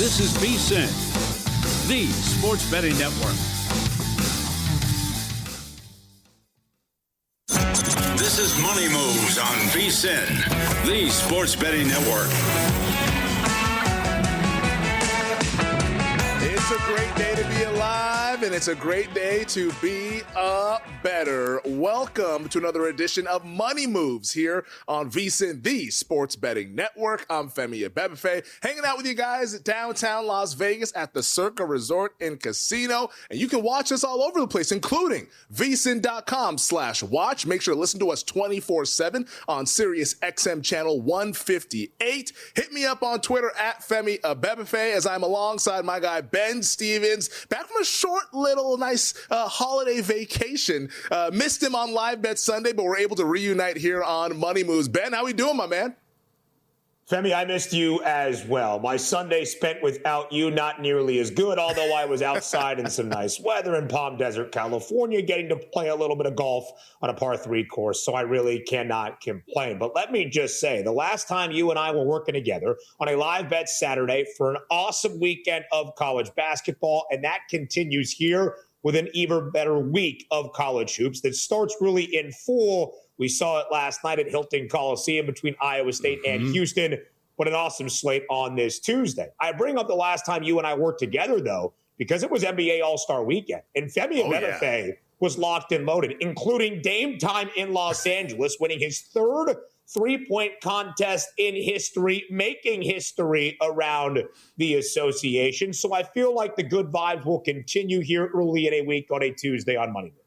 This is VSiN, the sports betting network. This is Money Moves on VSiN, the sports betting network. It's a great day to be alive, and it's a great day to be a better. Welcome to another edition of Money Moves here on VSiN, the sports betting network. I'm Femi Abebefe, hanging out with you guys at downtown Las Vegas at the Circa Resort and Casino. And you can watch us all over the place, including VSiN.com/watch. Make sure to listen to us 24/7 on Sirius XM channel 158. Hit me up on Twitter at Femi Abebefe as I'm alongside my guy Ben Stevens, back from a short little nice holiday vacation. Missed him on Live Bet Sunday, but we're able to reunite here on Money Moves. Ben, how we doing, my man? Femi, I missed you as well. My Sunday spent without you, not nearly as good, although I was outside in some nice weather in Palm Desert, California, getting to play a little bit of golf on a par 3 course, so I really cannot complain. But let me just say, the last time you and I were working together on a Live Bet Saturday for an awesome weekend of college basketball, and that continues here with an even better week of college hoops that starts really in full. We saw it last night at Hilton Coliseum between Iowa State and Houston, but an awesome slate on this Tuesday. I bring up the last time you and I worked together, though, because it was NBA All-Star Weekend, and Femi Abebefe was locked and loaded, including Dame time in Los Angeles, winning his third three-point contest in history, making history around the association. So I feel like the good vibes will continue here early in a week on a Tuesday on Money Moves.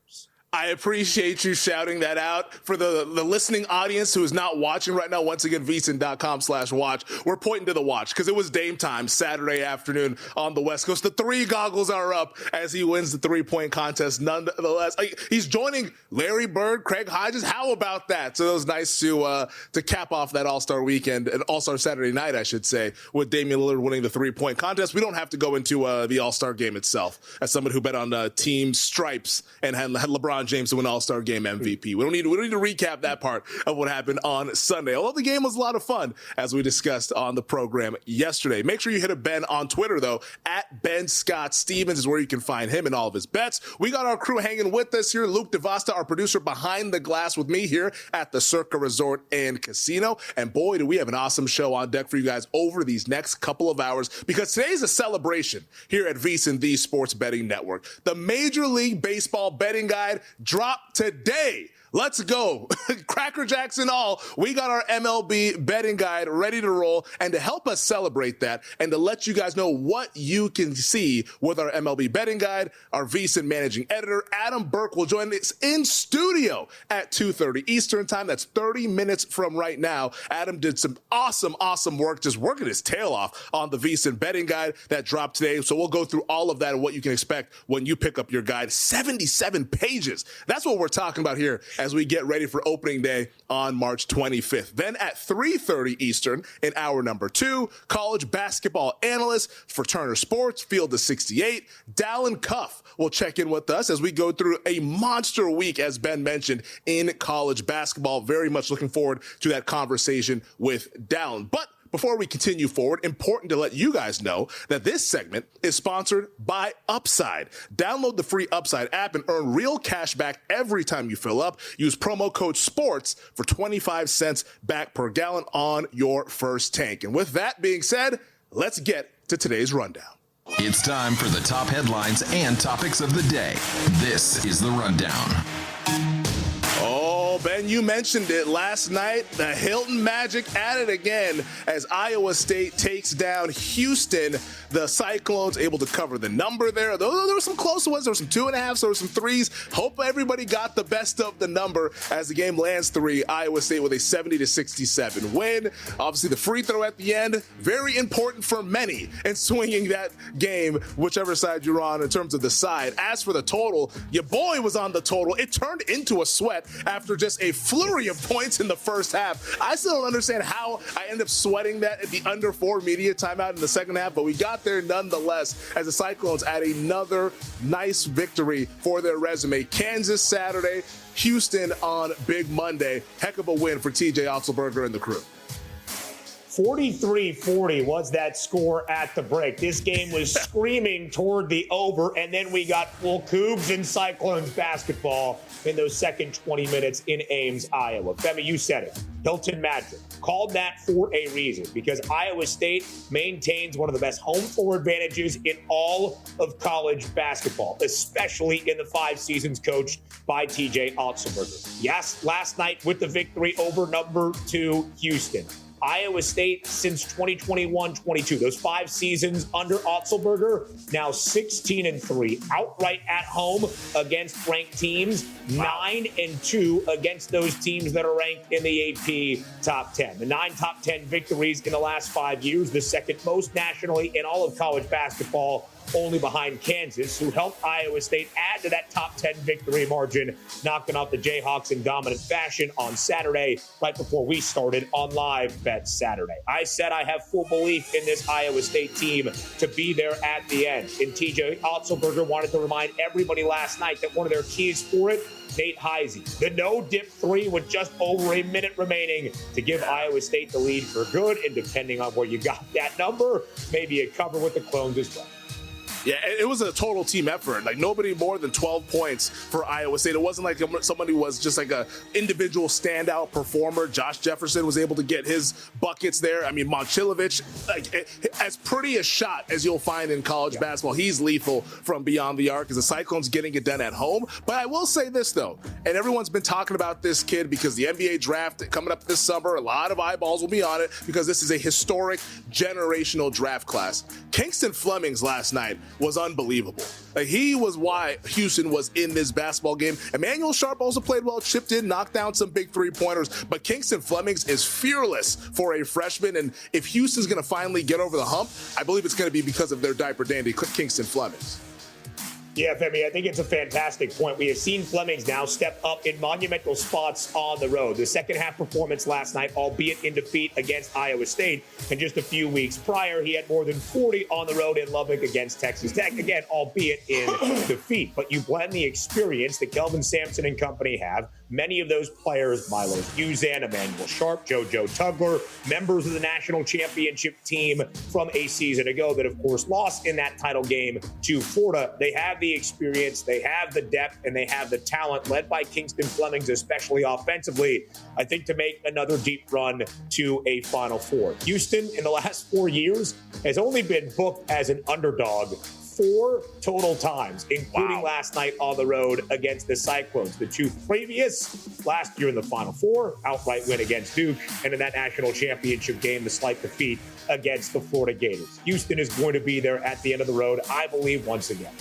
I appreciate you shouting that out. For the listening audience who is not watching right now, once again, VSiN.com/watch, we're pointing to the watch because it was Dame time Saturday afternoon on the West Coast. The three goggles are up as he wins the three-point contest. Nonetheless, he's joining Larry Bird, Craig Hodges. How about that? So it was nice to cap off that All-Star weekend, and All-Star Saturday night, I should say, with Damian Lillard winning the three-point contest. We don't have to go into the All-Star game itself. As someone who bet on team stripes and had LeBron James to win All-Star Game MVP. We don't need to recap that part of what happened on Sunday. Although the game was a lot of fun, as we discussed on the program yesterday. Make sure you hit a Ben on Twitter, though. At Ben Scott Stevens is where you can find him and all of his bets. We got our crew hanging with us here. Luke DeVasta, our producer behind the glass with me here at the Circa Resort and Casino. And boy, do we have an awesome show on deck for you guys over these next couple of hours, because today's a celebration here at VSiN, the Sports Betting Network. The Major League Baseball betting guide dropped today. Let's go. Cracker Jacks and all. We got our MLB betting guide ready to roll. And to help us celebrate that and to let you guys know what you can see with our MLB betting guide, our VSiN managing editor, Adam Burke, will join us in studio at 2:30 Eastern time. That's 30 minutes from right now. Adam did some awesome work, just working his tail off on the VSiN betting guide that dropped today. So we'll go through all of that and what you can expect when you pick up your guide. 77 pages. That's what we're talking about here as we get ready for opening day on March 25th. Then at 3:30 Eastern in hour number 2, college basketball analyst for Turner Sports, Field of 68, Dallin Cuff will check in with us as we go through a monster week, as Ben mentioned, in college basketball. Very much looking forward to that conversation with Dallin. But before we continue forward, important to let you guys know that this segment is sponsored by Upside. Download the free Upside app and earn real cash back every time you fill up. Use promo code SPORTS for 25 cents back per gallon on your first tank. And with that being said, let's get to today's rundown. It's time for the top headlines and topics of the day. This is the Rundown. Oh, Ben, you mentioned it last night. The Hilton Magic at it again as Iowa State takes down Houston. The Cyclones able to cover the number there. There were some close ones. There were some 2.5s. There were some 3s. Hope everybody got the best of the number as the game lands 3. Iowa State with a 70-67 win. Obviously, the free throw at the end, very important for many in swinging that game, whichever side you're on in terms of the side. As for the total, your boy was on the total. It turned into a sweat after just a flurry of points in the first half. I still don't understand how I end up sweating that at the under 4 media timeout in the second half, but we got there nonetheless as the Cyclones add another nice victory for their resume. Kansas Saturday, Houston on Big Monday. Heck of a win for TJ Otzelberger and the crew. 43-40 was that score at the break. This game was screaming toward the over, and then we got full Cougs and Cyclones basketball in those second 20 minutes in Ames, Iowa. Femi, you said it. Hilton Magic called that for a reason, because Iowa State maintains one of the best home floor advantages in all of college basketball, especially in the 5 seasons coached by TJ Otzelberger. Yes, last night with the victory over number 2 Houston. Iowa State since 2021-22, those 5 seasons under Otzelberger, now 16-3, outright at home against ranked teams, 9-2 against those teams that are ranked in the AP top 10. The 9 top 10 victories in the last 5 years, the second most nationally in all of college basketball, only behind Kansas, who helped Iowa State add to that top 10 victory margin, knocking off the Jayhawks in dominant fashion on Saturday, right before we started on Live Bet Saturday. I said I have full belief in this Iowa State team to be there at the end. And TJ Otzelberger wanted to remind everybody last night that one of their keys for it, Nate Heisey, the no-dip 3 with just over a minute remaining to give Iowa State the lead for good. And depending on where you got that number, maybe a cover with the Clones as well. Yeah, it was a total team effort. Like, nobody more than 12 points for Iowa State. It wasn't like somebody was just like a individual standout performer. Josh Jefferson was able to get his buckets there. I mean, Momcilovic, like, as pretty a shot as you'll find in college basketball. He's lethal from beyond the arc as the Cyclones getting it done at home. But I will say this, though, and everyone's been talking about this kid because the NBA draft coming up this summer, a lot of eyeballs will be on it because this is a historic generational draft class. Kingston Flemings last night was unbelievable. Like, he was why Houston was in this basketball game. Emmanuel Sharp also played well, chipped in, knocked down some big 3-pointers, but Kingston Flemings is fearless for a freshman, and if Houston's going to finally get over the hump, I believe it's going to be because of their diaper dandy, Kingston Flemings. Yeah, Femi, I think it's a fantastic point. We have seen Flemings now step up in monumental spots on the road. The second half performance last night, albeit in defeat against Iowa State, and just a few weeks prior, he had more than 40 on the road in Lubbock against Texas Tech, again, albeit in defeat. But you blend the experience that Kelvin Sampson and company have. Many of those players, Milo Uzan, Emmanuel Sharp, JoJo Tugler, members of the national championship team from a season ago that, of course, lost in that title game to Florida. They have the experience, they have the depth, and they have the talent, led by Kingston Flemings, especially offensively, I think, to make another deep run to a Final Four. Houston, in the last 4 years, has only been booked as an underdog 4 total times, including last night on the road against the Cyclones. The 2 previous, last year in the Final Four, outright win against Duke, and in that national championship game, the slight defeat against the Florida Gators. Houston is going to be there at the end of the road, I believe, once again.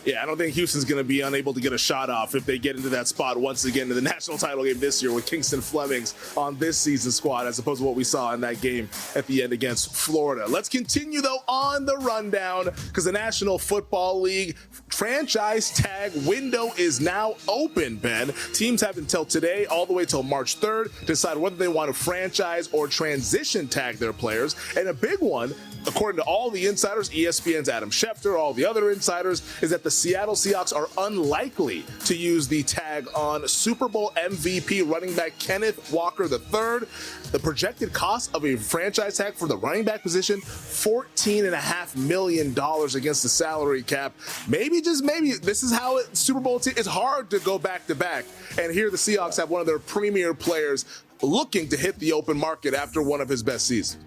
Yeah, I don't think Houston's going to be unable to get a shot off if they get into that spot once again in the national title game this year with Kingston Flemings on this season's squad, as opposed to what we saw in that game at the end against Florida. Let's continue, though, on the rundown, because the National Football League franchise tag window is now open, Ben. Teams have until today, all the way till March 3rd, to decide whether they want to franchise or transition tag their players. And a big one, according to all the insiders, ESPN's Adam Schefter, all the other insiders, is that the Seattle Seahawks are unlikely to use the tag on Super Bowl MVP running back Kenneth Walker III. The projected cost of a franchise tag for the running back position, $14.5 million against the salary cap. Maybe, just maybe, this is how Super Bowl it's hard to go back-to-back. And here the Seahawks have one of their premier players looking to hit the open market after one of his best seasons.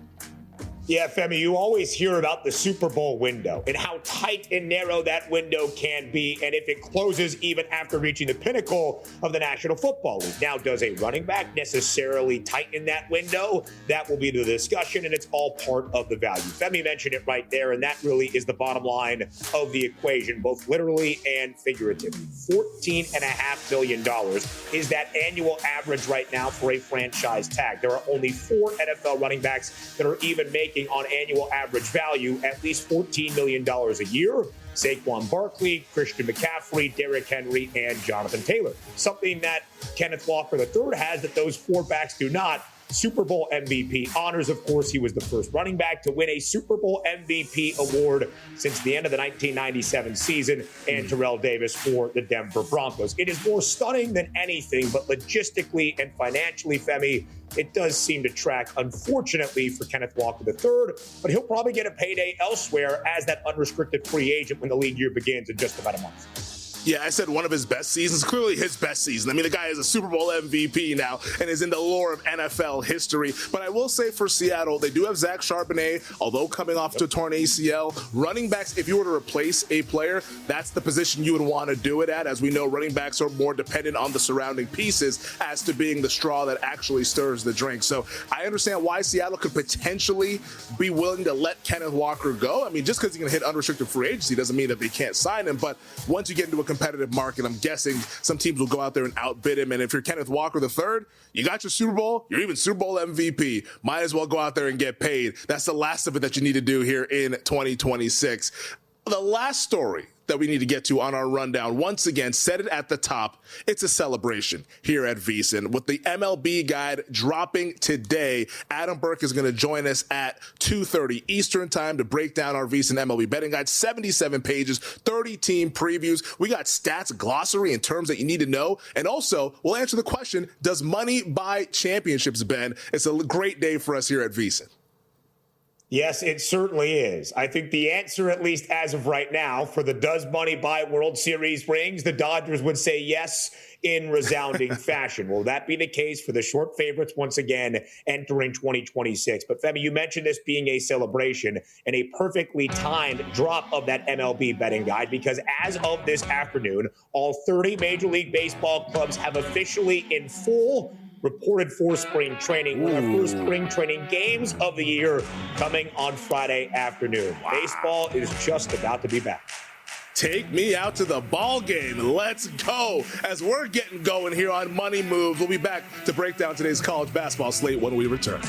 Yeah, Femi, you always hear about the Super Bowl window and how tight and narrow that window can be, and if it closes even after reaching the pinnacle of the National Football League. Now, does a running back necessarily tighten that window? That will be the discussion, and it's all part of the value. Femi mentioned it right there, and that really is the bottom line of the equation, both literally and figuratively. $14.5 million is that annual average right now for a franchise tag. There are only 4 NFL running backs that are even making on annual average value at least $14 million a year. Saquon Barkley, Christian McCaffrey, Derrick Henry, and Jonathan Taylor. Something that Kenneth Walker III has that those 4 backs do not. Super Bowl MVP honors. Of course, he was the first running back to win a Super Bowl MVP award since the end of the 1997 season, and Terrell Davis for the Denver Broncos. It is more stunning than anything, but logistically and financially, Femi, it does seem to track, unfortunately, for Kenneth Walker III, but he'll probably get a payday elsewhere as that unrestricted free agent when the league year begins in just about a month. Yeah, I said one of his best seasons, clearly his best season. I mean, the guy is a Super Bowl MVP now and is in the lore of NFL history. But I will say for Seattle, they do have Zach Charbonnet, although coming off to a torn ACL. Running backs, if you were to replace a player, that's the position you would want to do it at. As we know, running backs are more dependent on the surrounding pieces as to being the straw that actually stirs the drink. So I understand why Seattle could potentially be willing to let Kenneth Walker go. I mean, just because he's going to hit unrestricted free agency doesn't mean that they can't sign him. But once you get into a competitive market, I'm guessing some teams will go out there and outbid him. And if you're Kenneth Walker III, you got your Super Bowl, you're even Super Bowl MVP. Might as well go out there and get paid. That's the last of it that you need to do here in 2026. The last story that we need to get to on our rundown, once again, said it at the top, it's a celebration here at VSiN. With the MLB guide dropping today, Adam Burke is going to join us at 2:30 Eastern time to break down our VSiN MLB betting guide. 77 pages, 30 team previews. We got stats, glossary, and terms that you need to know. And also, we'll answer the question, does money buy championships, Ben? It's a great day for us here at VSiN. Yes, it certainly is. I think the answer, at least as of right now, for the does money buy World Series rings, the Dodgers would say yes in resounding fashion. Will that be the case for the short favorites once again entering 2026? But Femi, you mentioned this being a celebration and a perfectly timed drop of that MLB betting guide, because as of this afternoon, all 30 Major League Baseball clubs have officially in full reported for spring training. One of the first spring training games of the year coming on Friday afternoon. Wow. Baseball is just about to be back. Take me out to the ball game. Let's go. As we're getting going here on Money Moves, we'll be back to break down today's college basketball slate when we return.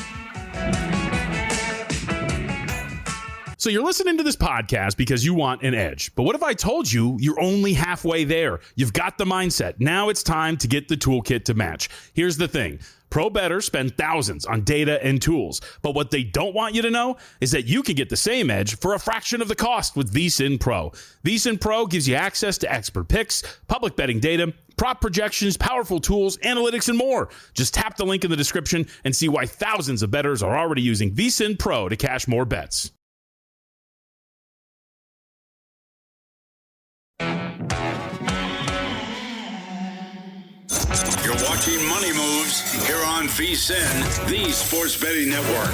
So you're listening to this podcast because you want an edge. But what if I told you you're only halfway there? You've got the mindset. Now it's time to get the toolkit to match. Here's the thing. Pro bettors spend thousands on data and tools. But what they don't want you to know is that you can get the same edge for a fraction of the cost with VSiN Pro. VSiN Pro gives you access to expert picks, public betting data, prop projections, powerful tools, analytics, and more. Just tap the link in the description and see why thousands of bettors are already using VSiN Pro to cash more bets. You're watching Money Moves here on VSiN, the Sports Betting Network.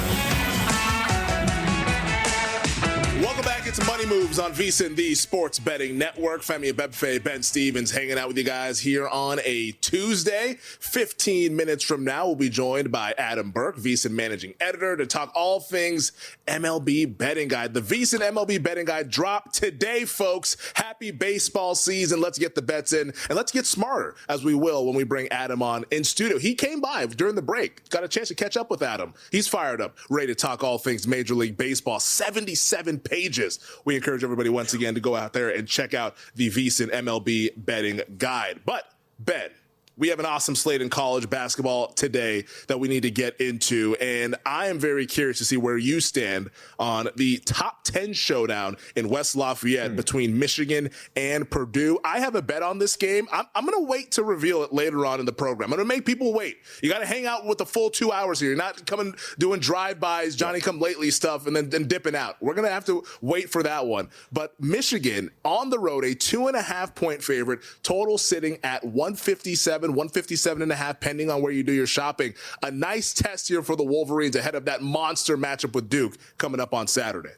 Welcome back. It's Money Moves on VSiN, the Sports Betting Network. Femi, Abebefe, Ben Stevens hanging out with you guys here on a Tuesday. 15 minutes from now, we'll be joined by Adam Burke, VSiN Managing Editor, to talk all things MLB Betting Guide. The VSiN MLB Betting Guide dropped today, folks. Happy baseball season. Let's get the bets in, and let's get smarter, as we will when we bring Adam on in studio. He came by during the break. Got a chance to catch up with Adam. He's fired up, ready to talk all things Major League Baseball. 77 pages. We encourage everybody once again to go out there and check out the VSiN MLB Betting Guide. But, Ben, we have an awesome slate in college basketball today that we need to get into, and I am very curious to see where you stand on the top 10 showdown in West Lafayette between Michigan and Purdue. I have a bet on this game. I'm going to wait to reveal it later on in the program. I'm going to make people wait. You got to hang out with the full 2 hours here. You're not coming doing drive-bys, Johnny-come-lately stuff, and then dipping out. We're going to have to wait for that one. But Michigan on the road, a 2.5-point favorite, total sitting at 157.5, pending on where you do your shopping. A nice test here for the Wolverines ahead of that monster matchup with Duke coming up on Saturday.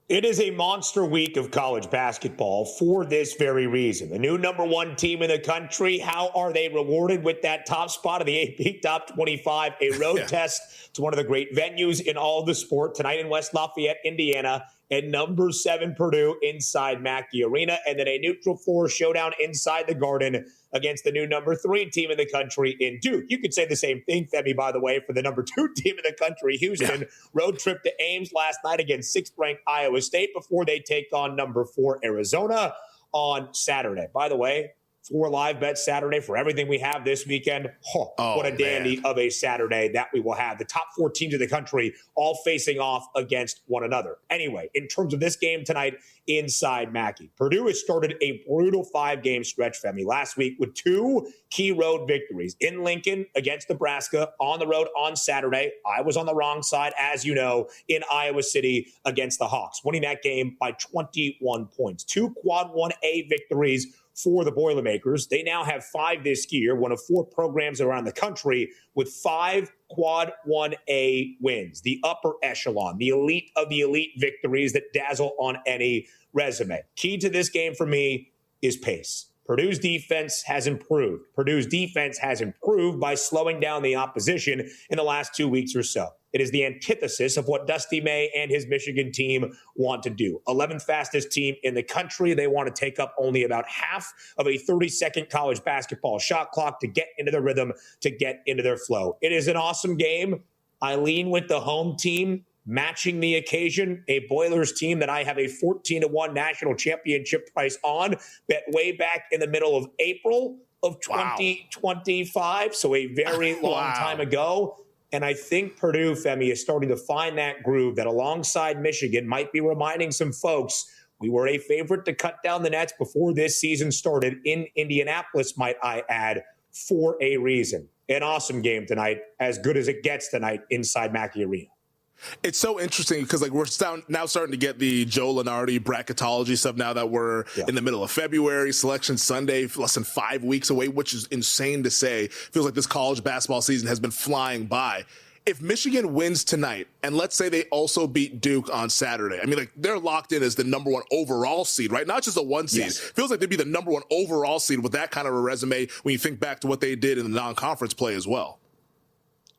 It is a monster week of college basketball for this very reason. The new number one team in the country, how are they rewarded with that top spot of the AP Top 25? A road test to one of the great venues in all of the sport tonight in West Lafayette, Indiana. And number 7 Purdue inside Mackey Arena, and then a neutral floor showdown inside the Garden against the new number 3 team in the country in Duke. You could say the same thing, Femi, by the way, for the number 2 team in the country, Houston. Yeah. Road trip to Ames last night against 6th-ranked Iowa State before they take on number 4 Arizona on Saturday. By the way, for Live Bet Saturday, for everything we have this weekend. What a dandy of a Saturday that we will have. The top 4 teams in the country all facing off against one another. Anyway, in terms of this game tonight inside Mackey, Purdue has started a brutal 5-game stretch, Femi, last week with 2 key road victories in Lincoln against Nebraska, on the road on Saturday. I was on the wrong side, as you know, in Iowa City against the Hawks, winning that game by 21 points. 2 Quad 1A victories for the Boilermakers. They now have 5 this year, one of 4 programs around the country with 5 Quad 1A wins. The upper echelon, the elite of the elite victories that dazzle on any resume. Key to this game for me is pace. Purdue's defense has improved. Purdue's defense has improved by slowing down the opposition in the last 2 weeks or so. It is the antithesis of what Dusty May and his Michigan team want to do. 11th fastest team in the country. They want to take up only about half of a 30-second college basketball shot clock to get into the rhythm, to get into their flow. It is an awesome game. I lean with the home team, matching the occasion, a Boilers team that I have a 14-1 national championship price on, bet way back in the middle of April of 2025, so a very long time ago. And I think Purdue, Femi, is starting to find that groove that alongside Michigan might be reminding some folks we were a favorite to cut down the nets before this season started in Indianapolis, might I add, for a reason. An awesome game tonight, as good as it gets tonight inside Mackey Arena. It's so interesting because we're now starting to get the Joe Lunardi bracketology stuff now that we're in the middle of February. Selection Sunday, less than 5 weeks away, which is insane to say. Feels like this college basketball season has been flying by. If Michigan wins tonight, and let's say they also beat Duke on Saturday, they're locked in as the number 1 overall seed, right? Not just a 1 seed. Yes. Feels like they'd be the number 1 overall seed with that kind of a resume when you think back to what they did in the non-conference play as well.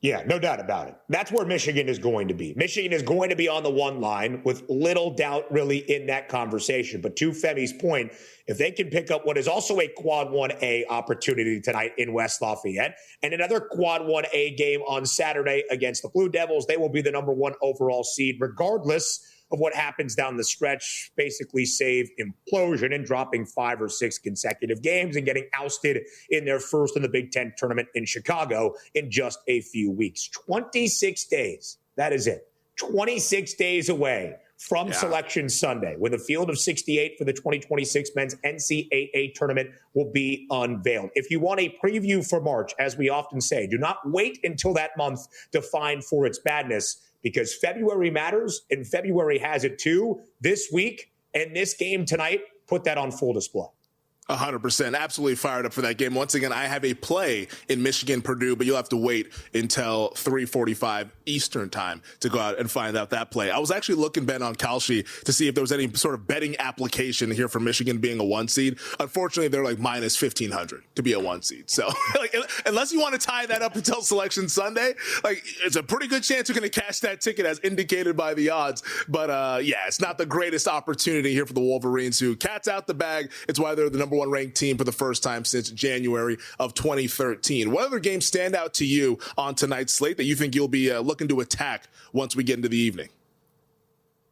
Yeah, no doubt about it. That's where Michigan is going to be. Michigan is going to be on the 1 line with little doubt really in that conversation. But to Femi's point, if they can pick up what is also a Quad 1A opportunity tonight in West Lafayette and another Quad 1A game on Saturday against the Blue Devils, they will be the number 1 overall seed regardless of what happens down the stretch, basically save implosion and dropping 5 or 6 consecutive games and getting ousted in their first in the Big Ten tournament in Chicago in just a few weeks. 26 days. That is it. 26 days away from Selection Sunday, when the field of 68 for the 2026 men's NCAA tournament will be unveiled. If you want a preview for March, as we often say, do not wait until that month to find for its badness, because February matters, and February has it too. This week and this game tonight put that on full display. 100%. Absolutely fired up for that game. Once again, I have a play in Michigan, Purdue, but you'll have to wait until 3:45 Eastern time to go out and find out that play. I was actually looking, Ben, on Kalshi to see if there was any sort of betting application here for Michigan being a 1 seed. Unfortunately, they're minus 1,500 to be a 1 seed. So unless you want to tie that up until Selection Sunday, it's a pretty good chance you're going to cash that ticket as indicated by the odds. But it's not the greatest opportunity here for the Wolverines, who cat's out the bag. It's why they're the number 1 ranked team for the first time since January of 2013. What other games stand out to you on tonight's slate that you think you'll be looking to attack once we get into the evening?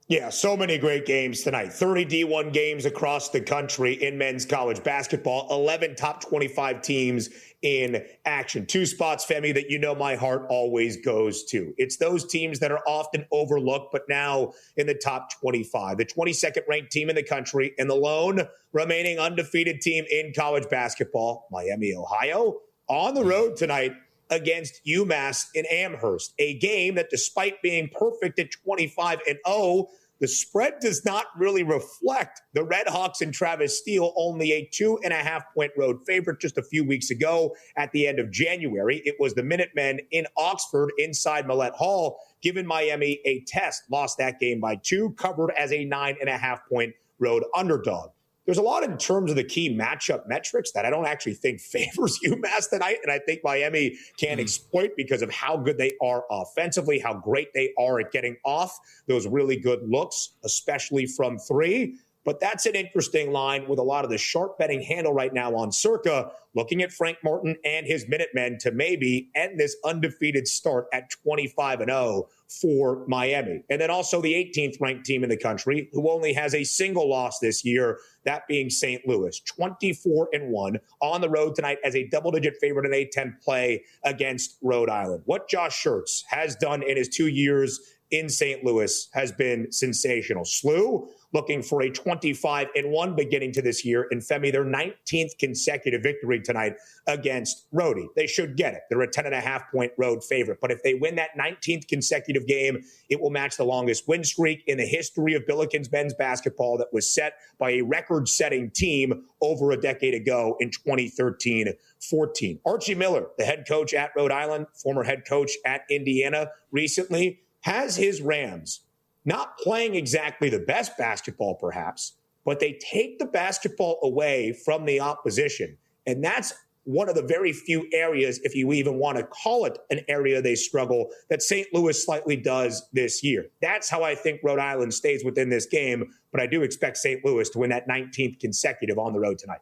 Yeah, so many great games tonight. 30 D1 games across the country in men's college basketball. 11 top 25 teams in action. 2 spots, Femi, that you know my heart always goes to. It's those teams that are often overlooked, but now in the top 25. The 22nd ranked team in the country and the lone remaining undefeated team in college basketball, Miami, Ohio, on the road tonight against UMass in Amherst. A game that, despite being perfect at 25-0, the spread does not really reflect the Red Hawks and Travis Steele, only a 2.5-point road favorite just a few weeks ago at the end of January. It was the Minutemen in Oxford inside Millett Hall, giving Miami a test, lost that game by 2, covered as a 9.5-point road underdog. There's a lot in terms of the key matchup metrics that I don't actually think favors UMass tonight, and I think Miami can exploit because of how good they are offensively, how great they are at getting off those really good looks, especially from 3. But that's an interesting line with a lot of the sharp betting handle right now on Circa, looking at Frank Martin and his Minutemen to maybe end this undefeated start at 25-0 for Miami. And then also the 18th ranked team in the country who only has a single loss this year, that being St. Louis, 24-1 on the road tonight as a double-digit favorite in A10 play against Rhode Island. What Josh Schertz has done in his 2 years in St. Louis has been sensational. SLU looking for a 25-1 beginning to this year. And Femi, their 19th consecutive victory tonight against Rhodey. They should get it. They're a 10.5-point road favorite. But if they win that 19th consecutive game, it will match the longest win streak in the history of Billikens men's basketball that was set by a record-setting team over a decade ago in 2013-14. Archie Miller, the head coach at Rhode Island, former head coach at Indiana recently, has his Rams not playing exactly the best basketball, perhaps, but they take the basketball away from the opposition. And that's one of the very few areas, if you even want to call it an area they struggle, that St. Louis slightly does this year. That's how I think Rhode Island stays within this game, but I do expect St. Louis to win that 19th consecutive on the road tonight.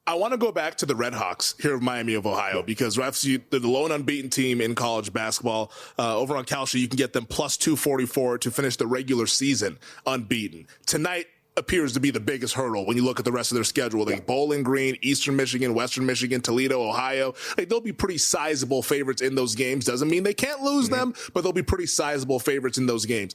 I want to go back to the Red Hawks here of Miami of Ohio because they're the lone unbeaten team in college basketball. Over on Kalshi, you can get them plus 244 to finish the regular season unbeaten. Tonight appears to be the biggest hurdle when you look at the rest of their schedule. Like Bowling Green, Eastern Michigan, Western Michigan, Toledo, Ohio. Like they'll be pretty sizable favorites in those games. Doesn't mean they can't lose them, but they'll be pretty sizable favorites in those games.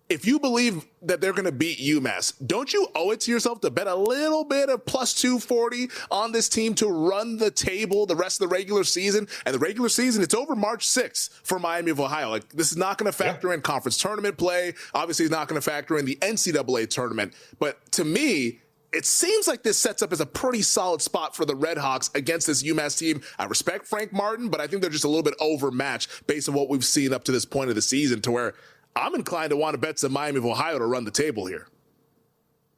If you believe that they're going to beat UMass, don't you owe it to yourself to bet a little bit of plus 240 on this team to run the table the rest of the regular season? And the regular season, it's over March 6th for Miami of Ohio. Like this is not going to factor in conference tournament play. Obviously, it's not going to factor in the NCAA tournament. But to me, it seems like this sets up as a pretty solid spot for the Red Hawks against this UMass team. I respect Frank Martin, but I think they're just a little bit overmatched based on what we've seen up to this point of the season to where I'm inclined to want to bet some Miami of Ohio to run the table here.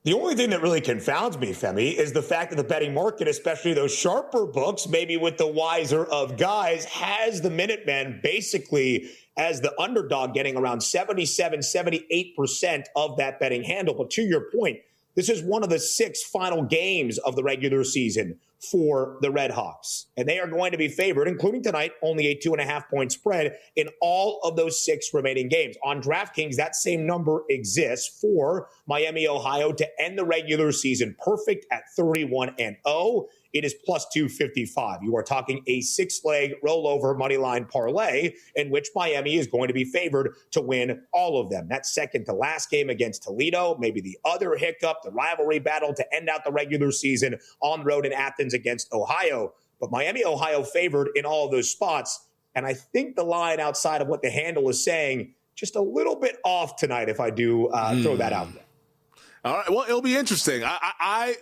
The only thing that really confounds me, Femi, is the fact that the betting market, especially those sharper books, maybe with the wiser of guys, has the Minutemen basically as the underdog getting around 77, 78% of that betting handle. But to your point, this is one of the 6 final games of the regular season for the Red Hawks. And they are going to be favored, including tonight, only a 2.5-point spread in all of those 6 remaining games. On DraftKings, that same number exists for Miami, Ohio to end the regular season perfect at 31-0. It is plus 255. You are talking a 6-leg rollover moneyline parlay in which Miami is going to be favored to win all of them. That's second to last game against Toledo, maybe the other hiccup, the rivalry battle to end out the regular season on the road in Athens against Ohio. But Miami, Ohio favored in all of those spots. And I think the line outside of what the handle is saying, just a little bit off tonight if I do throw that out there. All right. Well, it'll be interesting. I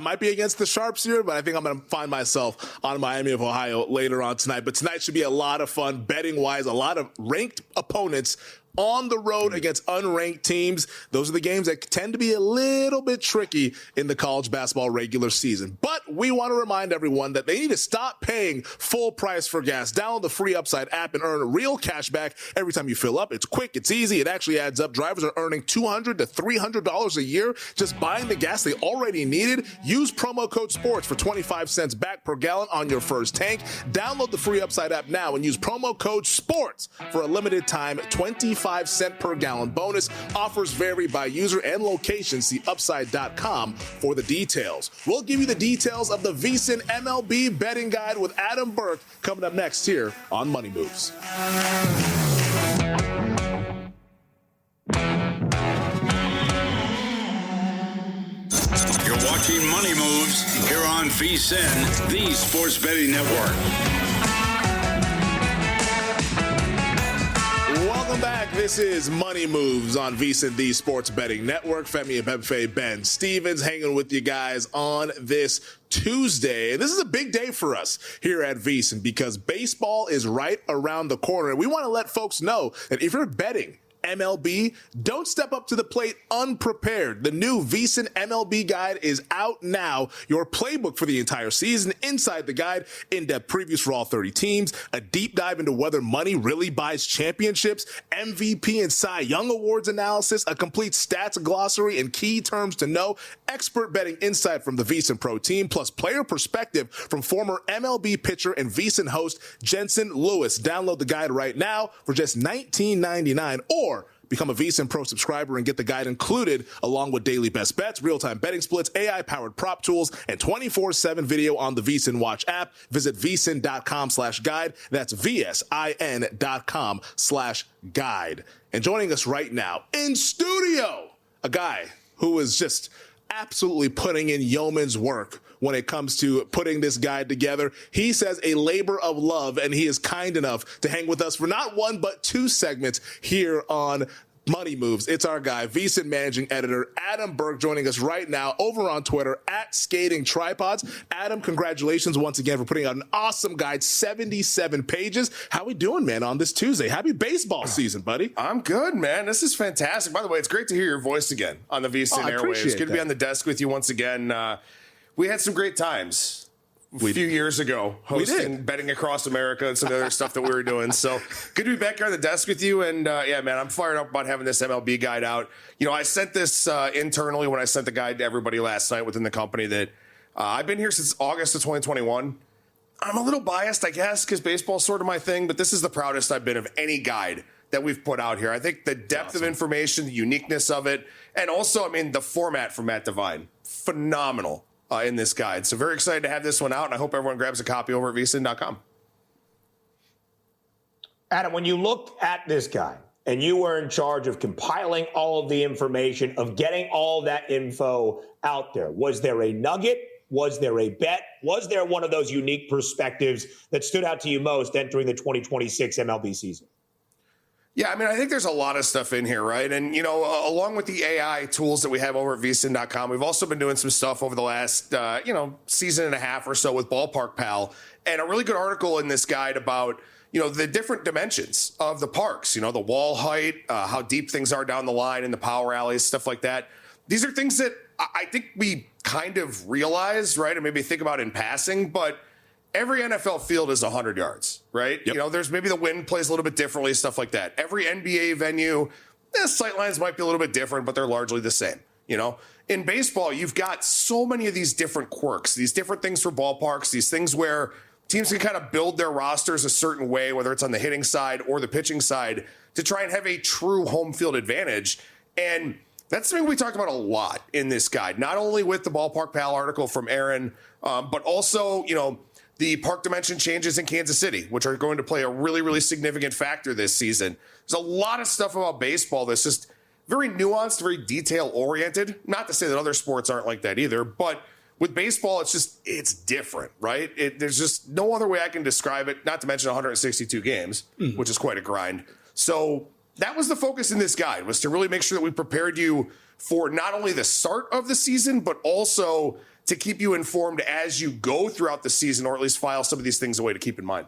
might be against the Sharps here, but I think I'm going to find myself on Miami of Ohio later on tonight. But tonight should be a lot of fun betting-wise, a lot of ranked opponents on the road against unranked teams. Those are the games that tend to be a little bit tricky in the college basketball regular season. But we want to remind everyone that they need to stop paying full price for gas. Download the free Upside app and earn real cash back every time you fill up. It's quick, it's easy, it actually adds up. Drivers are earning $200 to $300 a year just buying the gas they already needed. Use promo code SPORTS for 25 cents back per gallon on your first tank. Download the free Upside app now and use promo code SPORTS for a limited time 25-cent per gallon bonus. Offers vary by user and location. See upside.com for the details. We'll give you the details of the VSiN MLB betting guide with Adam Burke coming up next here on Money Moves. You're watching Money Moves here on VSiN, the sports betting network. Welcome back. This is Money Moves on VSiN, the sports betting network. Femi, Abebefe, Ben Stevens hanging with you guys on this Tuesday. And this is a big day for us here at VSiN because baseball is right around the corner. And we want to let folks know that if you're betting MLB? Don't step up to the plate unprepared. The new VSiN MLB guide is out now. Your playbook for the entire season. Inside the guide, in-depth previews for all 30 teams, a deep dive into whether money really buys championships, MVP and Cy Young Awards analysis, a complete stats glossary and key terms to know, expert betting insight from the VSiN Pro team, plus player perspective from former MLB pitcher and VSiN host Jensen Lewis. Download the guide right now for just $19.99 or become a VSiN Pro subscriber and get the guide included along with daily best bets, real-time betting splits, AI-powered prop tools, and 24/7 video on the VSiN Watch app. Visit vsin.com/guide. That's VSIN.com/guide. And joining us right now in studio, a guy who is just absolutely putting in yeoman's work when it comes to putting this guide together. He says a labor of love, and he is kind enough to hang with us for not one but two segments here on Money Moves. It's our guy, VSiN managing editor Adam Burke, joining us right now over on Twitter at Skating Tripods. Adam, congratulations once again for putting out an awesome guide, 77 pages. How we doing, man, on this Tuesday? Happy baseball season, buddy. I'm good, man. This is fantastic. By the way, it's great to hear your voice again on the VSiN airwaves. It's good to be on the desk with you once again. We had some great times a few years ago hosting Betting Across America and some other stuff that we were doing. So good to be back here on the desk with you. And yeah, man, I'm fired up about having this MLB guide out. You know, I sent this internally when I sent the guide to everybody last night within the company that I've been here since August of 2021. I'm a little biased, I guess, because baseball's sort of my thing, but this is the proudest I've been of any guide that we've put out here. I think the depth of information, the uniqueness of it, and also, I mean, the format from Matt Devine, phenomenal. In this guide. So very excited to have this one out, and I hope everyone grabs a copy over at vsin.com. Adam, when you look at this guide and you were in charge of compiling all of the information, of getting all that info out there, was there a nugget? Was there a bet? Was there one of those unique perspectives that stood out to you most entering the 2026 MLB season? Yeah, I mean, I think there's a lot of stuff in here, right? And, you know, along with the AI tools that we have over at vsin.com, we've also been doing some stuff over the last, season and a half or so with Ballpark Pal, and a really good article in this guide about, you know, the different dimensions of the parks, you know, the wall height, how deep things are down the line in the power alleys, stuff like that. These are things that I think we kind of realize, right, and maybe think about in passing, but every NFL field is 100 yards, right? Yep. You know, there's maybe the wind plays a little bit differently, stuff like that. Every NBA venue, the sight lines might be a little bit different, but they're largely the same. You know, in baseball, you've got so many of these different quirks, these different things for ballparks, these things where teams can kind of build their rosters a certain way, whether it's on the hitting side or the pitching side, to try and have a true home field advantage. And that's something we talked about a lot in this guide, not only with the Ballpark Pal article from Aaron, but also, you know, the park dimension changes in Kansas City, which are going to play a really, really significant factor this season. There's a lot of stuff about baseball that's just very nuanced, very detail-oriented. Not to say that other sports aren't like that either, but with baseball, it's different, right? There's just no other way I can describe it, not to mention 162 games, which is quite a grind. So that was the focus in this guide, was to really make sure that we prepared you for not only the start of the season, but also to keep you informed as you go throughout the season, or at least file some of these things away to keep in mind.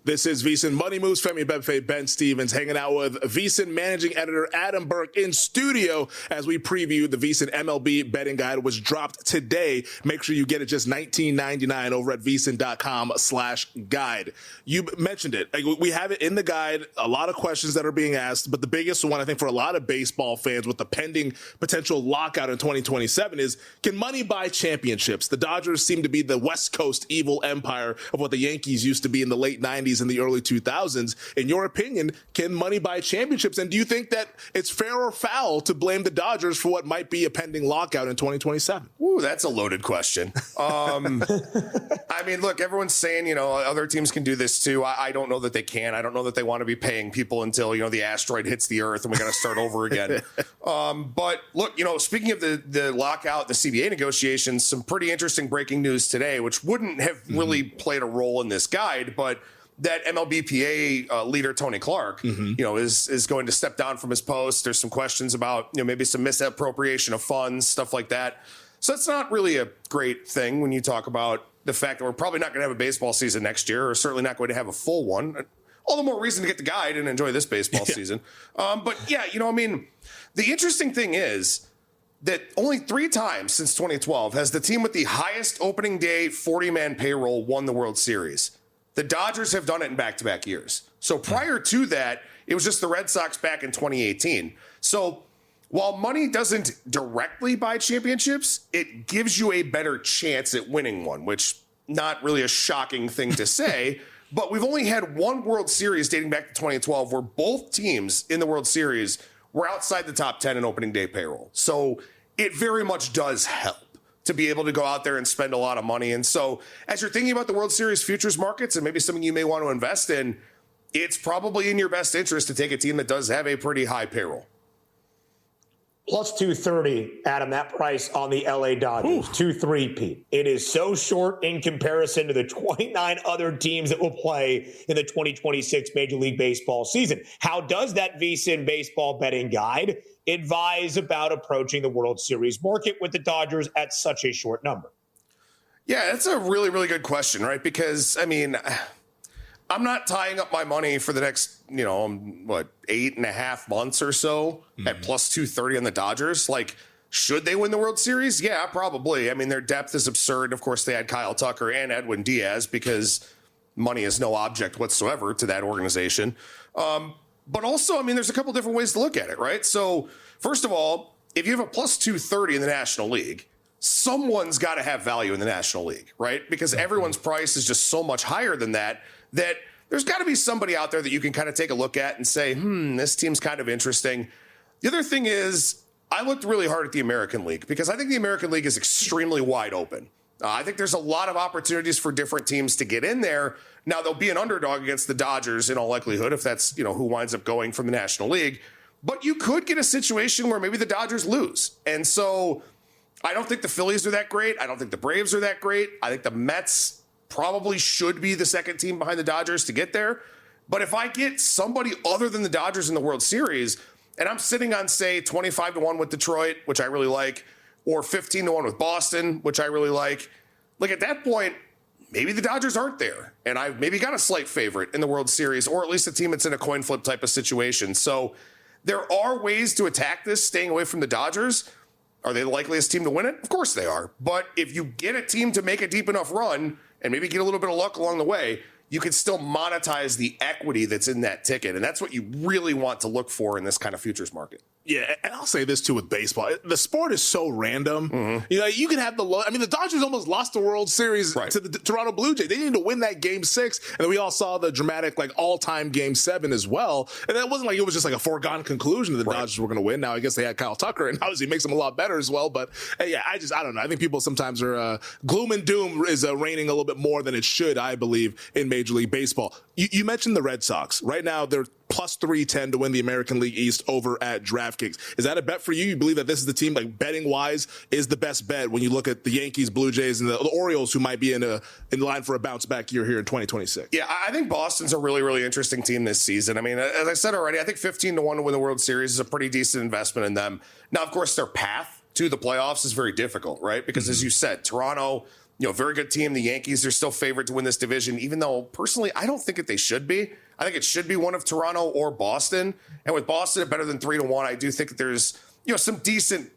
This is VSiN Money Moves. Femi, Abebefe, Ben Stevens hanging out with VSiN managing editor Adam Burke in studio as we preview the VSiN MLB betting guide, which dropped today. Make sure you get it just $19.99 over at vsin.com/guide. You mentioned it. We have it in the guide. A lot of questions that are being asked, but the biggest one, I think, for a lot of baseball fans with the pending potential lockout in 2027 is, can money buy championships? The Dodgers seem to be the West Coast evil empire of what the Yankees used to be in the late 90s in the early 2000s. In your opinion, can money buy championships? And do you think that it's fair or foul to blame the Dodgers for what might be a pending lockout in 2027? Ooh, that's a loaded question. I mean, look, everyone's saying, you know, other teams can do this too. I don't know that they can. I don't know that they want to be paying people until, you know, the asteroid hits the earth and we got to start over again. But look, you know, speaking of the lockout, the CBA negotiations, some pretty interesting breaking news today, which wouldn't have really played a role in this guide, but that MLBPA leader, Tony Clark, you know, is going to step down from his post. There's some questions about, you know, maybe some misappropriation of funds, stuff like that. So it's not really a great thing when you talk about the fact that we're probably not going to have a baseball season next year, or certainly not going to have a full one. all the more reason to get the guide and enjoy this baseball season. But yeah, the interesting thing is that only 3 times since 2012 has the team with the highest opening day 40-man payroll won the World Series. The Dodgers have done it in back-to-back years. So prior to that, it was just the Red Sox back in 2018. So while money doesn't directly buy championships, it gives you a better chance at winning one, which not really a shocking thing to say. But we've only had one World Series dating back to 2012 where both teams in the World Series were outside the top 10 in opening day payroll. So it very much does help to be able to go out there and spend a lot of money. And so as you're thinking about the World Series futures markets and maybe something you may want to invest in, it's probably in your best interest to take a team that does have a pretty high payroll. Plus 230, Adam, that price on the LA Dodgers, 2-3-P. It is so short in comparison to the 29 other teams that will play in the 2026 Major League Baseball season. How does that VSiN baseball betting guide advise about approaching the World Series market with the Dodgers at such a short number? Yeah, that's a really, really good question, right? Because, I'm not tying up my money for the next, 8.5 months or so at plus 230 on the Dodgers. Like, should they win the World Series? Yeah, probably. Their depth is absurd. Of course, they had Kyle Tucker and Edwin Diaz because money is no object whatsoever to that organization. But also, there's a couple different ways to look at it, right? So, first of all, if you have a plus 230 in the National League, someone's got to have value in the National League, right? Because everyone's price is just so much higher than that there's got to be somebody out there that you can kind of take a look at and say, this team's kind of interesting. The other thing is, I looked really hard at the American League because I think the American League is extremely wide open. I think there's a lot of opportunities for different teams to get in there. Now, they'll be an underdog against the Dodgers in all likelihood if that's, who winds up going from the National League. But you could get a situation where maybe the Dodgers lose. And so I don't think the Phillies are that great. I don't think the Braves are that great. I think the Mets probably should be the second team behind the Dodgers to get there. But if I get somebody other than the Dodgers in the World Series, and I'm sitting on, say, 25-1 with Detroit, which I really like, or 15-1 with Boston, which I really like at that point, maybe the Dodgers aren't there. And I've maybe got a slight favorite in the World Series, or at least a team that's in a coin flip type of situation. So there are ways to attack this, staying away from the Dodgers. Are they the likeliest team to win it? Of course they are. But if you get a team to make a deep enough run and maybe get a little bit of luck along the way, you can still monetize the equity that's in that ticket. And that's what you really want to look for in this kind of futures market. Yeah, and I'll say this too with baseball. The sport is so random. You can have the Dodgers almost lost the World Series to the Toronto Blue Jays. They needed to win that Game 6, and then we all saw the dramatic all-time Game 7 as well. And that wasn't like it was just like a foregone conclusion that the Dodgers were going to win. Now I guess they had Kyle Tucker, and obviously it makes them a lot better as well. But yeah, I don't know. I think people sometimes are gloom and doom is reigning a little bit more than it should, I believe, in Major League Baseball. You mentioned the Red Sox. Right now, they're plus 310 to win the American League East over at DraftKings. Is that a bet for you? You believe that this is the team, betting wise, is the best bet when you look at the Yankees, Blue Jays, and the Orioles, who might be in line for a bounce back year here in 2026? Yeah, I think Boston's a really, really interesting team this season. As I said already, I think 15-1 to win the World Series is a pretty decent investment in them. Now, of course, their path to the playoffs is very difficult, right? Because as you said, Toronto, very good team. The Yankees are still favored to win this division, even though personally, I don't think that they should be. I think it should be one of Toronto or Boston. And with Boston at better than 3-1, I do think that there's, some decent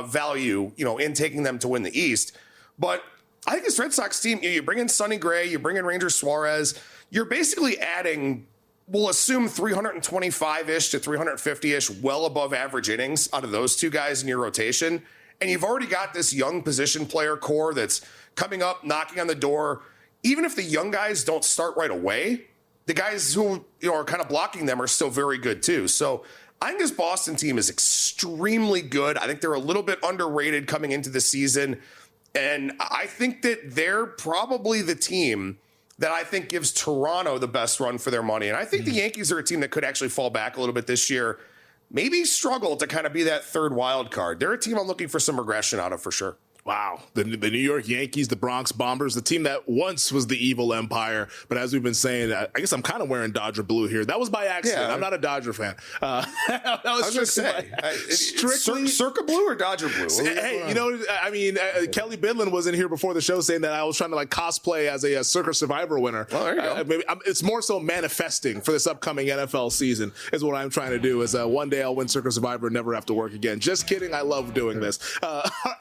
value, in taking them to win the East. But I think this Red Sox team, you bring in Sonny Gray, you bring in Ranger Suarez, you're basically adding, we'll assume 325-ish to 350-ish, well above average innings out of those two guys in your rotation. And you've already got this young position player core that's coming up, knocking on the door. Even if the young guys don't start right away, the guys who are kind of blocking them are still very good too. So I think this Boston team is extremely good. I think they're a little bit underrated coming into the season. And I think that they're probably the team that I think gives Toronto the best run for their money. And I think the Yankees are a team that could actually fall back a little bit this year, maybe struggle to kind of be that third wild card. They're a team I'm looking for some regression out of for sure. Wow. The New York Yankees, the Bronx Bombers, the team that once was the evil empire. But as we've been saying, I guess I'm kind of wearing Dodger blue here. That was by accident. Yeah. I'm not a Dodger fan. That was strictly Circa blue or Dodger blue? Hey, Kelly Bidlin was in here before the show saying that I was trying to cosplay as a Circa Survivor winner. Oh, there you go. It's more so manifesting for this upcoming NFL season is what I'm trying to do is one day I'll win Circa Survivor and never have to work again. Just kidding. I love doing this.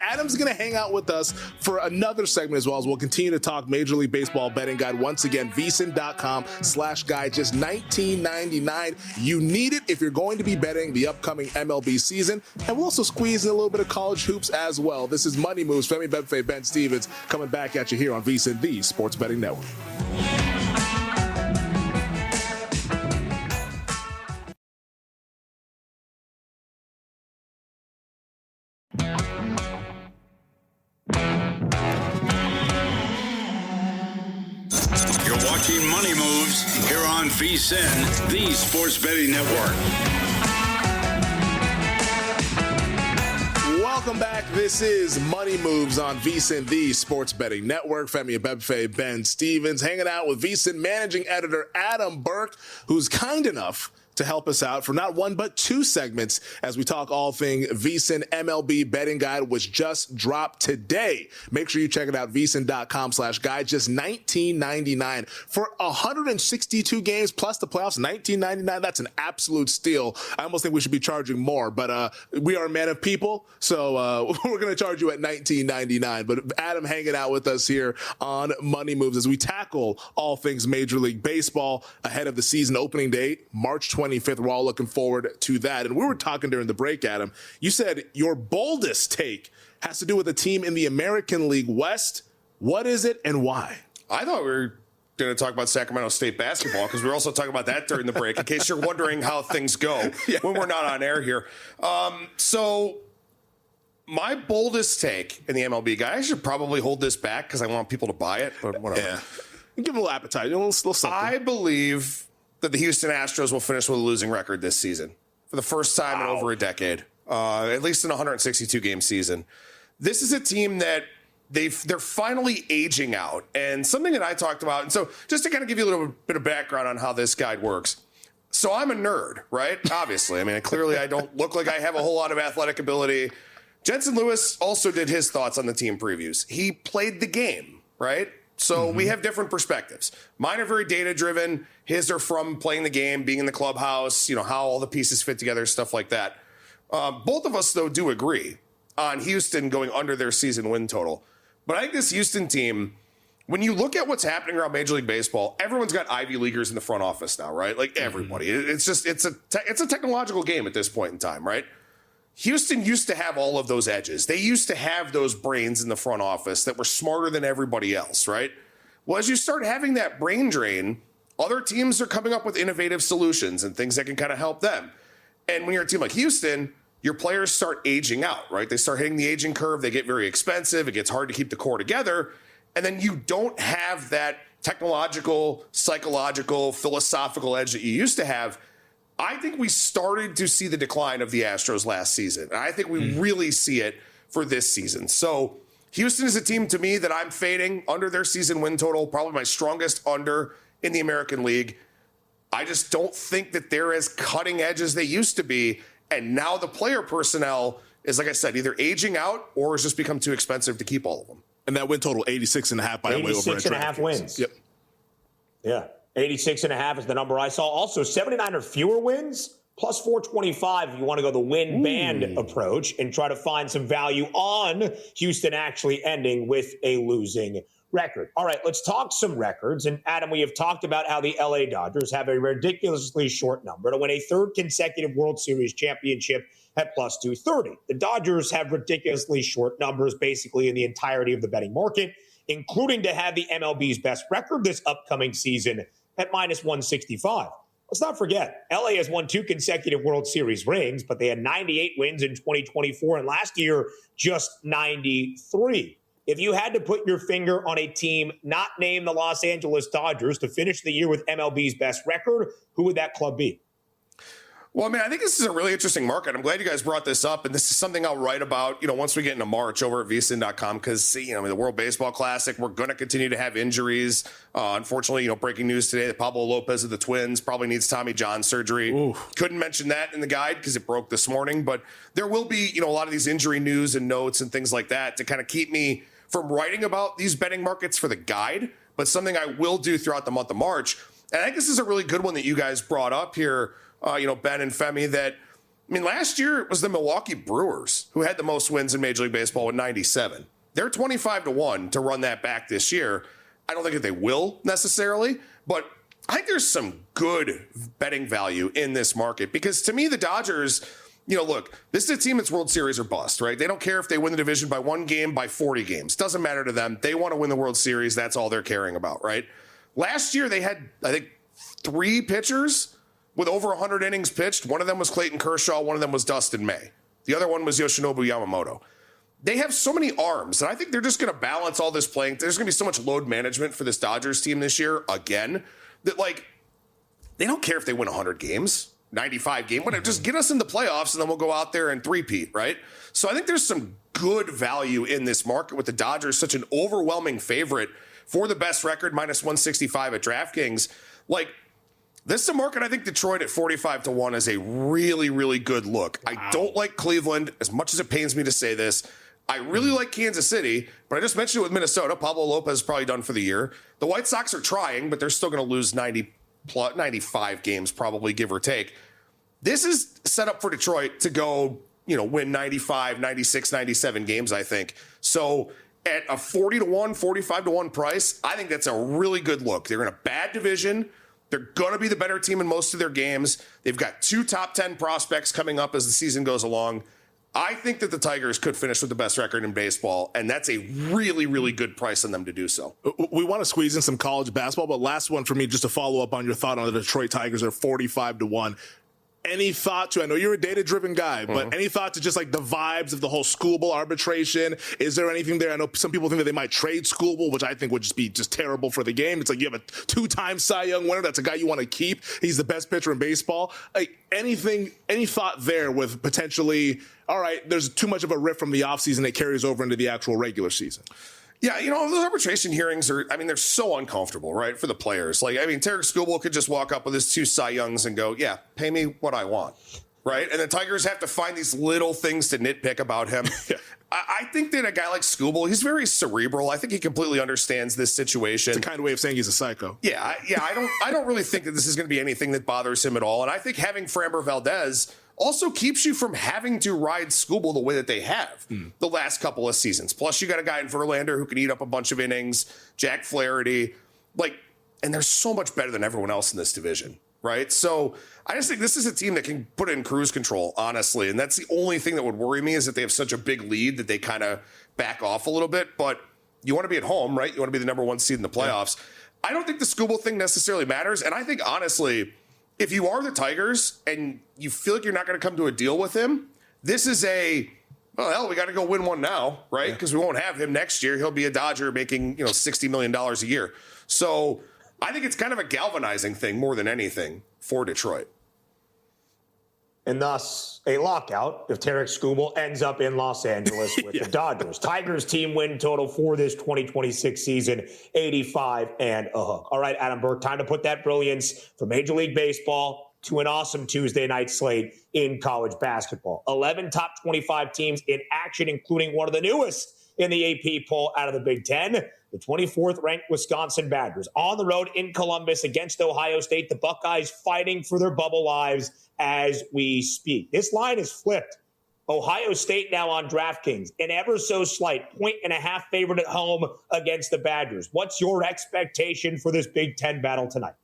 Adam's going to hang out with us for another segment as well as we'll continue to talk Major League Baseball betting guide. Once again, VSiN.com/guide, just $19.99. You need it if you're going to be betting the upcoming MLB season. And we'll also squeeze in a little bit of college hoops as well. This is Money Moves. Femi, Abebefe, Ben Stevens coming back at you here on VSiN, the Sports Betting Network. Watching Money Moves here on VSiN, the Sports Betting Network. Welcome back. This is Money Moves on VSiN, the Sports Betting Network. Femi Abebefe, Ben Stevens, hanging out with VSiN managing editor Adam Burke, who's kind enough to help us out for not one but two segments as we talk all thing VSiN MLB betting guide, which just dropped today. Make sure you check it out, VSiN.com/guide, just $19.99 for 162 games plus the playoffs. $19.99. That's an absolute steal. I almost think we should be charging more, but we are a man of people, so we're going to charge you at $19.99. But Adam hanging out with us here on Money Moves as we tackle all things Major League Baseball ahead of the season opening date, March 25th. We're all looking forward to that. And we were talking during the break, Adam. You said your boldest take has to do with a team in the American League West. What is it and why? I thought we were going to talk about Sacramento State basketball because we were also talking about that during the break, in case you're wondering how things go when we're not on air here. So my boldest take in the MLB guy, I should probably hold this back because I want people to buy it, but whatever. Yeah. Give them a little appetite. A little something. I believe that the Houston Astros will finish with a losing record this season for the first time in over a decade, at least in a 162-game season. This is a team that they're finally aging out. And something that I talked about, and so just to kind of give you a little bit of background on how this guide works. So I'm a nerd, right? Obviously. I mean, clearly I don't look like I have a whole lot of athletic ability. Jensen Lewis also did his thoughts on the team previews. He played the game, right? So we have different perspectives. Mine are very data-driven. His are from playing the game, being in the clubhouse, how all the pieces fit together, stuff like that. Both of us, though, do agree on Houston going under their season win total. But I think this Houston team, when you look at what's happening around Major League Baseball, everyone's got Ivy Leaguers in the front office now, right? Like everybody. It's a technological game at this point in time, right? Houston used to have all of those edges. They used to have those brains in the front office that were smarter than everybody else, right? Well, as you start having that brain drain, other teams are coming up with innovative solutions and things that can kind of help them. And when you're a team like Houston, your players start aging out, right? They start hitting the aging curve. They get very expensive. It gets hard to keep the core together. And then you don't have that technological, psychological, philosophical edge that you used to have. I think we started to see the decline of the Astros last season. And I think we really see it for this season. So Houston is a team to me that I'm fading under their season win total, probably my strongest under in the American League. I just don't think that they're as cutting edge as they used to be. And now the player personnel is, like I said, either aging out or has just become too expensive to keep all of them. And that win total, 86.5 by the way. 86.5 wins. Yep. Yeah. 86.5 is the number I saw. Also, 79 or fewer wins, plus 425 if you want to go the win band approach and try to find some value on Houston actually ending with a losing record. All right, let's talk some records. And Adam, we have talked about how the LA Dodgers have a ridiculously short number to win a third consecutive World Series championship at plus 230. The Dodgers have ridiculously short numbers basically in the entirety of the betting market, including to have the MLB's best record this upcoming season at minus 165. Let's not forget, LA has won 2 consecutive World Series rings, but they had 98 wins in 2024, and last year, just 93. If you had to put your finger on a team not named the Los Angeles Dodgers to finish the year with MLB's best record, who would that club be? Well, I mean, I think this is a really interesting market. I'm glad you guys brought this up, and this is something I'll write about, once we get into March over at VSiN.com, because, the World Baseball Classic, we're going to continue to have injuries. Unfortunately, breaking news today that Pablo Lopez of the Twins probably needs Tommy John surgery. Ooh. Couldn't mention that in the guide because it broke this morning, but there will be, a lot of these injury news and notes and things like that to kind of keep me from writing about these betting markets for the guide, but something I will do throughout the month of March. And I think this is a really good one that you guys brought up here, Ben and Femi, that, last year it was the Milwaukee Brewers who had the most wins in Major League Baseball with 97. They're 25-1 to run that back this year. I don't think that they will necessarily, but I think there's some good betting value in this market because to me, the Dodgers, look, this is a team that's World Series or bust, right? They don't care if they win the division by 1 game, by 40 games. Doesn't matter to them. They want to win the World Series. That's all they're caring about, right? Last year, they had, I think, 3 pitchers with over 100 innings pitched. One of them was Clayton Kershaw. One of them was Dustin May. The other one was Yoshinobu Yamamoto. They have so many arms, and I think they're just going to balance all this playing. There's going to be so much load management for this Dodgers team this year, again, that, they don't care if they win 100 games, 95 game, whatever. Just get us in the playoffs, and then we'll go out there and three-peat, right? So I think there's some good value in this market with the Dodgers, such an overwhelming favorite for the best record, minus 165 at DraftKings. This is a market I think Detroit at 45-1 is a really, really good look. Wow. I don't like Cleveland, as much as it pains me to say this. I really like Kansas City, but I just mentioned it with Minnesota. Pablo Lopez is probably done for the year. The White Sox are trying, but they're still going to lose 95 games, probably, give or take. This is set up for Detroit to go, win 95, 96, 97 games, I think. So at a 40-1, 45-1 price, I think that's a really good look. They're in a bad division. They're going to be the better team in most of their games. They've got 2 top 10 prospects coming up as the season goes along. I think that the Tigers could finish with the best record in baseball, and that's a really, really good price on them to do so. We want to squeeze in some college basketball, but last one for me, just to follow up on your thought on the Detroit Tigers are 45-1. Any thought to, I know you're a data-driven guy, but any thought to just the vibes of the whole Skubal arbitration? Is there anything there? I know some people think that they might trade Skubal, which I think would just be terrible for the game. It's you have a 2-time Cy Young winner. That's a guy you want to keep. He's the best pitcher in baseball. Any thought there with potentially, all right, there's too much of a rift from the offseason that carries over into the actual regular season? Yeah, those arbitration hearings are, they're so uncomfortable, right, for the players. Tarek Skubal could just walk up with his 2 Cy Youngs and go, yeah, pay me what I want, right? And the Tigers have to find these little things to nitpick about him. I think that a guy like Skubal, he's very cerebral. I think he completely understands this situation. It's a kind of way of saying he's a psycho. Yeah, I don't really think that this is going to be anything that bothers him at all. And I think having Framber Valdez also keeps you from having to ride Skubal the way that they have the last couple of seasons. Plus, you got a guy in Verlander who can eat up a bunch of innings, Jack Flaherty, and they're so much better than everyone else in this division, right? So I just think this is a team that can put it in cruise control, honestly. And that's the only thing that would worry me is that they have such a big lead that they kind of back off a little bit. But you want to be at home, right? You want to be the number 1 seed in the playoffs. Yeah. I don't think the Skubal thing necessarily matters. And I think, honestly, if you are the Tigers and you feel like you're not going to come to a deal with him, this is we got to go win one now, right? Because we won't have him next year. He'll be a Dodger making, $60 million a year. So I think it's kind of a galvanizing thing more than anything for Detroit. And thus a lockout if Tarek Skubal ends up in Los Angeles with the Dodgers. Tigers team win total for this 2026 season, 85 and a hook. All right, Adam Burke, time to put that brilliance from Major League Baseball to an awesome Tuesday night slate in college basketball. 11 top 25 teams in action, including one of the newest in the AP poll out of the Big Ten. The 24th ranked Wisconsin Badgers on the road in Columbus against Ohio State. The Buckeyes fighting for their bubble lives as we speak. This line is flipped. Ohio State now on DraftKings, an ever so slight 1.5 favorite at home against the Badgers. What's your expectation for this Big Ten battle tonight?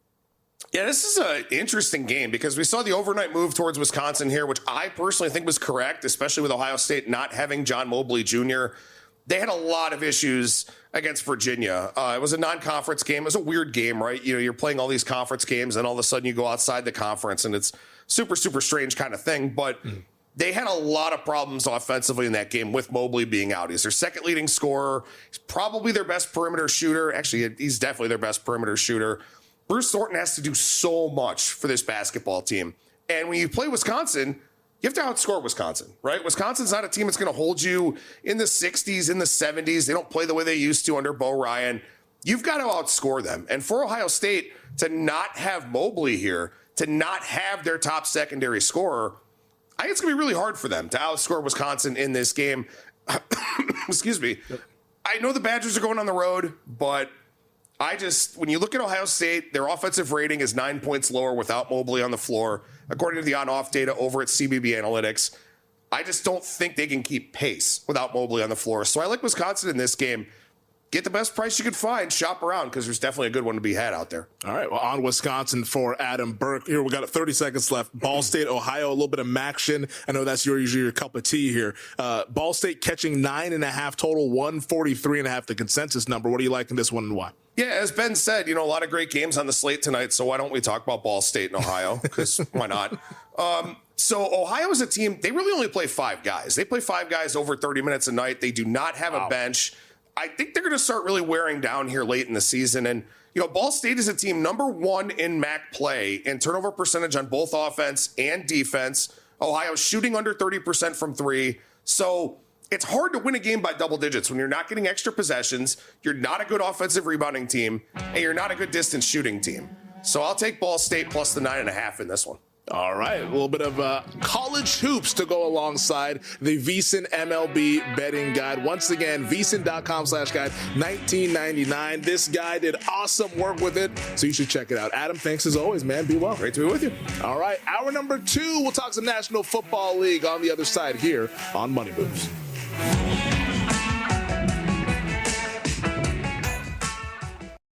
Yeah, this is an interesting game because we saw the overnight move towards Wisconsin here, which I personally think was correct, especially with Ohio State not having John Mobley Jr. They had a lot of issues against Virginia. It was a non-conference game. It was a weird game, right? You're playing all these conference games, and all of a sudden you go outside the conference, and it's super, super strange kind of thing. But they had a lot of problems offensively in that game with Mobley being out. He's their second leading scorer. He's probably their best perimeter shooter. Actually, he's definitely their best perimeter shooter. Bruce Thornton has to do so much for this basketball team. And when you play Wisconsin, you have to outscore Wisconsin, right? Wisconsin's not a team that's going to hold you in the 60s, in the 70s. They don't play the way they used to under Bo Ryan. You've got to outscore them. And for Ohio State to not have Mobley here, to not have their top secondary scorer, I think it's going to be really hard for them to outscore Wisconsin in this game. Excuse me. I know the Badgers are going on the road, but when you look at Ohio State, their offensive rating is 9 points lower without Mobley on the floor, according to the on-off data over at CBB Analytics. I just don't think they can keep pace without Mobley on the floor. So I like Wisconsin in this game. Get the best price you could find, shop around, because there's definitely a good one to be had out there. All right, well, on Wisconsin for Adam Burke. Here, we got 30 seconds left. Ball State, Ohio, a little bit of action. I know that's usually your cup of tea here. Ball State catching 9.5 total, 143.5 the consensus number. What do you like in this one and why? Yeah, as Ben said, a lot of great games on the slate tonight, so why don't we talk about Ball State and Ohio? Because why not? So Ohio is a team, they really only play 5 guys. They play 5 guys over 30 minutes a night. They do not have a bench. I think they're going to start really wearing down here late in the season. And, Ball State is a team number 1 in MAC play in turnover percentage on both offense and defense. Ohio's shooting under 30% from 3. So it's hard to win a game by double digits when you're not getting extra possessions, you're not a good offensive rebounding team, and you're not a good distance shooting team. So I'll take Ball State plus the 9.5 in this one. All right, a little bit of college hoops to go alongside the VSiN MLB betting guide. Once again, VSiN.com/guide, $19.99. This guy did awesome work with it, so you should check it out. Adam, thanks as always, man. Be well. Great to be with you. All right, hour number 2, we'll talk some National Football League on the other side here on Money Moves.